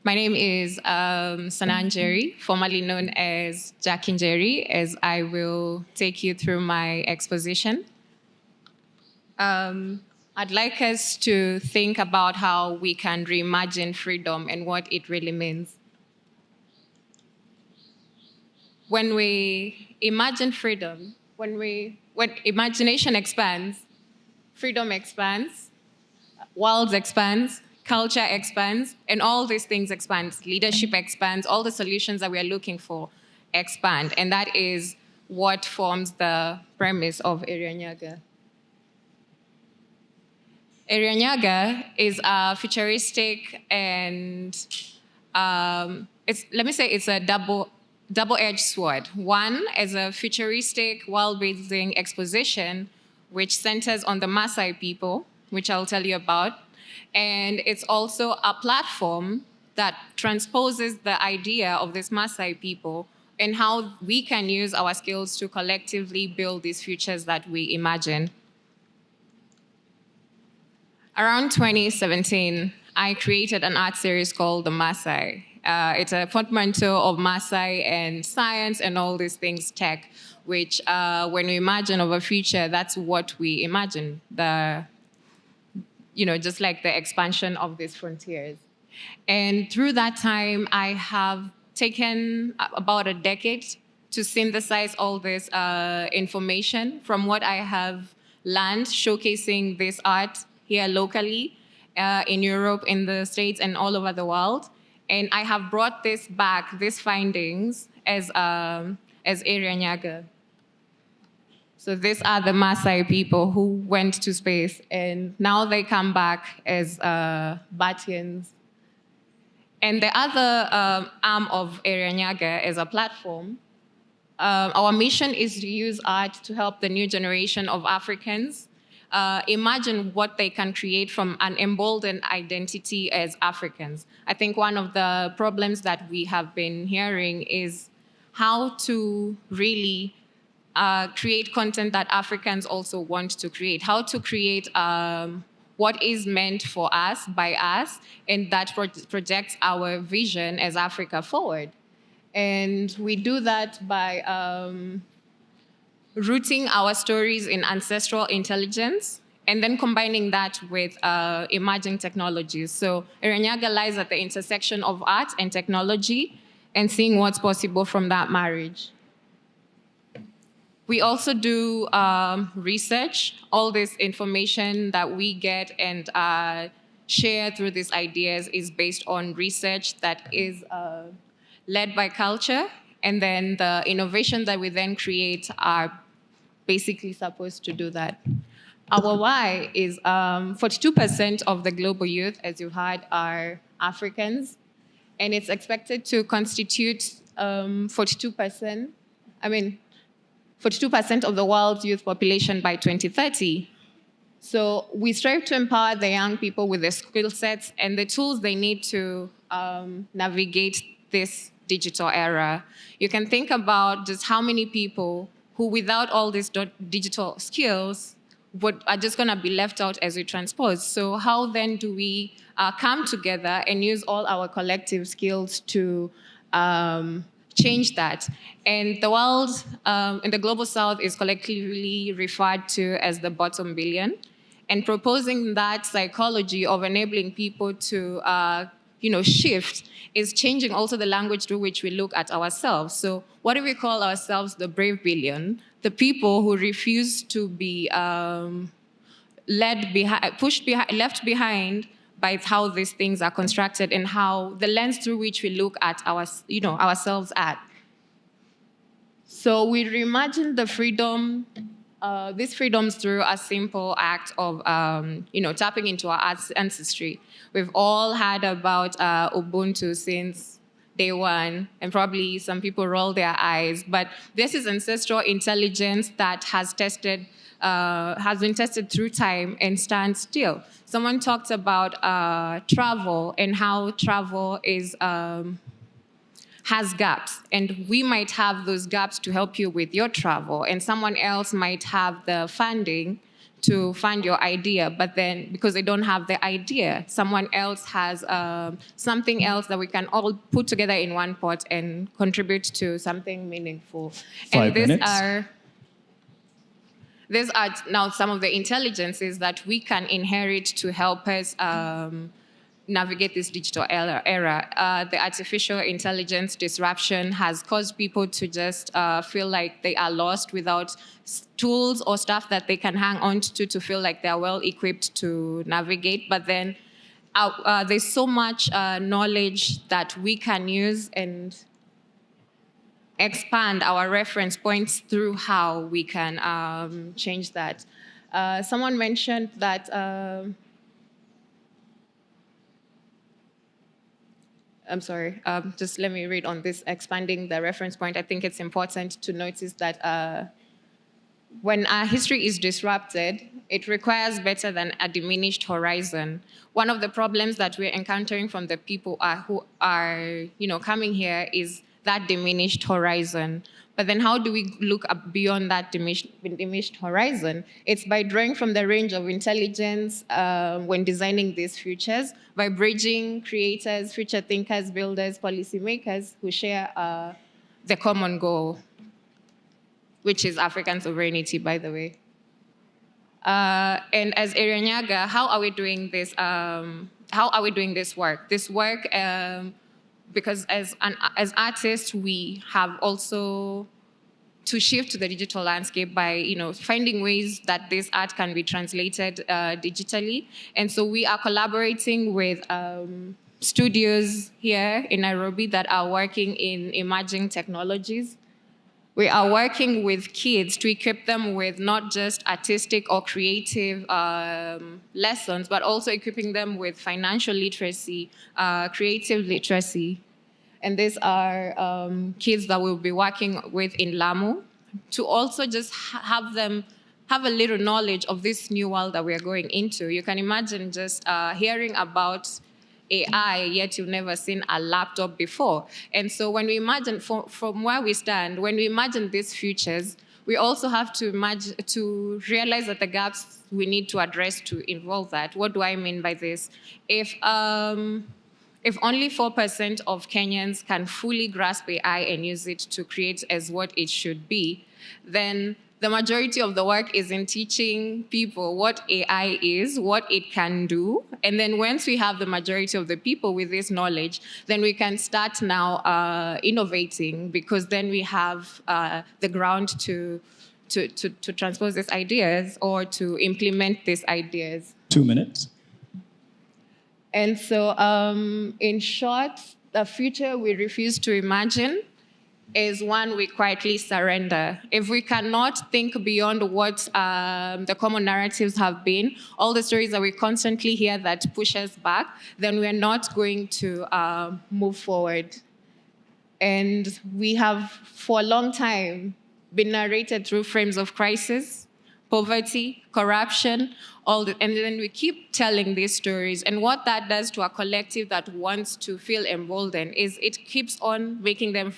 My name is Njeri, formerly known as Njeri, as I will take you through my exposition. I'd like us to think about how we can reimagine freedom and what it really means. When we imagine freedom, when imagination expands, freedom expands, worlds expands, culture expands, and all these things expand. Leadership expands, all the solutions that we are looking for expand. And that is what forms the premise of Area Nyaga. Area Nyaga is a futuristic and it's a double-edged sword. One is a futuristic world-building exposition which centers on the Maasai people, which I'll tell you about. And it's also a platform that transposes the idea of this Maasai people and how we can use our skills to collectively build these futures that we imagine. Around 2017, I created an art series called The Maasai. It's a portmanteau of Maasai and science and all these things tech, which when we imagine of a future, that's what we imagine, just like the expansion of these frontiers. And through that time, I have taken about a decade to synthesize all this information from what I have learned, showcasing this art here locally, in Europe, in the States, and all over the world. And I have brought this back, these findings, as Area Nyaga. So these are the Maasai people who went to space, and now they come back as Batians. And the other arm of Area Nyaga is a platform. Our mission is to use art to help the new generation of Africans imagine what they can create from an emboldened identity as Africans. I think one of the problems that we have been hearing is how to really create content that Africans also want to create, how to create what is meant for us, by us, and that projects our vision as Africa forward. And we do that by rooting our stories in ancestral intelligence and then combining that with emerging technologies. So Area Nyaga lies at the intersection of art and technology and seeing what's possible from that marriage. We also do research. All this information that we get and share through these ideas is based on research that is led by culture. And then the innovations that we then create are basically supposed to do that. Our why is 42% of the global youth, as you heard, are Africans. And it's expected to constitute 42% of the world's youth population by 2030. So we strive to empower the young people with the skill sets and the tools they need to navigate this digital era. You can think about just how many people who, without all these digital skills, are just going to be left out as we transpose. So how then do we come together and use all our collective skills to change that? And the world in the global south is collectively referred to as the bottom billion, and proposing that psychology of enabling people to shift is changing also the language through which we look at ourselves. So what do we call ourselves? The brave billion, the people who refuse to be left behind by how these things are constructed and how the lens through which we look at ourselves at. So we reimagine the freedom, these freedoms through a simple act of tapping into our ancestry. We've all heard about Ubuntu since day one, and probably some people roll their eyes, but this is ancestral intelligence that has been tested through time and stands still. Someone talked about travel and how travel has gaps, and we might have those gaps to help you with your travel, and someone else might have the funding to fund your idea, but then because they don't have the idea, someone else has something else that we can all put together in one pot and contribute to something meaningful. 5 minutes. These are now some of the intelligences that we can inherit to help us navigate this digital era. The artificial intelligence disruption has caused people to just feel like they are lost without tools or stuff that they can hang on to feel like they are well equipped to navigate. But then there's so much knowledge that we can use and expand our reference points through how we can change that. Someone mentioned that I'm sorry, just let me read on this, expanding the reference point. I think it's important to notice that when our history is disrupted, it requires better than a diminished horizon. One of the problems that we're encountering from the people who are coming here is that diminished horizon. But then how do we look up beyond that diminished horizon? It's by drawing from the range of intelligence when designing these futures, by bridging creators, future thinkers, builders, policymakers who share the common goal, which is African sovereignty, by the way. And as Area Nyaga, how are we doing this? How are we doing this work? This work, because as artists, we have also to shift to the digital landscape by finding ways that this art can be translated digitally. And so we are collaborating with studios here in Nairobi that are working in emerging technologies. We are working with kids to equip them with not just artistic or creative lessons, but also equipping them with financial literacy, creative literacy. And these are kids that we'll be working with in Lamu to also just have them have a little knowledge of this new world that we're going into. You can imagine just hearing about AI, yet you've never seen a laptop before. And so when we imagine, from where we stand, when we imagine these futures, we also have to realize that the gaps we need to address to involve that. What do I mean by this? If only 4% of Kenyans can fully grasp AI and use it to create as what it should be, then the majority of the work is in teaching people what AI is, what it can do. And then once we have the majority of the people with this knowledge, then we can start now innovating, because then we have the ground to transpose these ideas or to implement these ideas. 2 minutes. And so in short, the future we refuse to imagine is one we quietly surrender. If we cannot think beyond what the common narratives have been, all the stories that we constantly hear that push us back, then we're not going to move forward. And we have, for a long time, been narrated through frames of crisis, poverty, corruption, and then we keep telling these stories. And what that does to a collective that wants to feel emboldened is it keeps on making them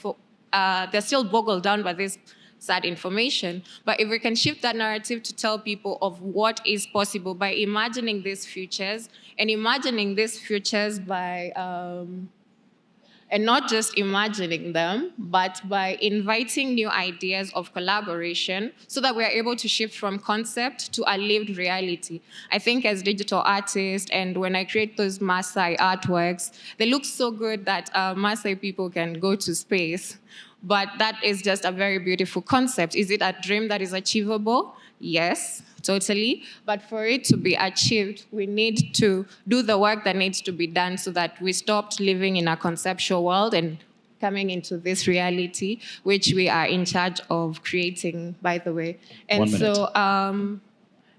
they're still boggled down by this sad information. But if we can shift that narrative to tell people of what is possible by imagining these futures, and imagining these futures by, and not just imagining them, but by inviting new ideas of collaboration so that we are able to shift from concept to a lived reality. I think as digital artists, and when I create those Maasai artworks, they look so good that Maasai people can go to space. But that is just a very beautiful concept. Is it a dream that is achievable? Yes, totally. But for it to be achieved, we need to do the work that needs to be done so that we stopped living in a conceptual world and coming into this reality, which we are in charge of creating, by the way. And 1 minute. so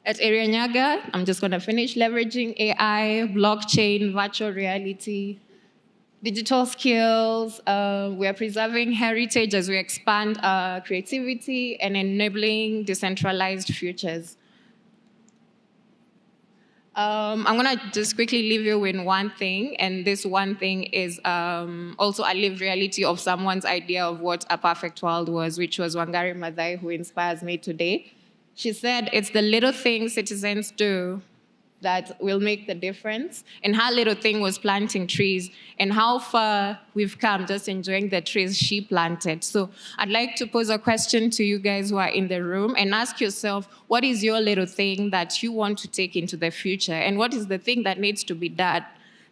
at Area Nyaga, I'm just going to finish leveraging AI, blockchain, virtual reality, digital skills. We are preserving heritage as we expand creativity and enabling decentralized futures. I'm going to just quickly leave you with one thing, and this one thing is also a lived reality of someone's idea of what a perfect world was, which was Wangari Maathai, who inspires me today. She said it's the little things citizens do that will make the difference. And her little thing was planting trees, and how far we've come just enjoying the trees she planted. So I'd like to pose a question to you guys who are in the room and ask yourself, what is your little thing that you want to take into the future? And what is the thing that needs to be done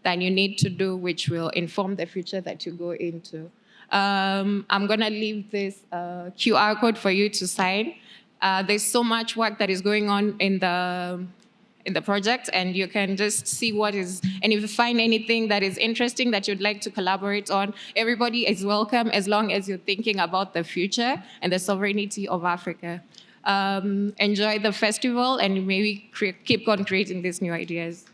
that you need to do, which will inform the future that you go into? I'm gonna leave this QR code for you to sign. There's so much work that is going on in the project, and you can just see what is, and if you find anything that is interesting that you'd like to collaborate on, everybody is welcome as long as you're thinking about the future and the sovereignty of Africa. Enjoy the festival and maybe keep on creating these new ideas.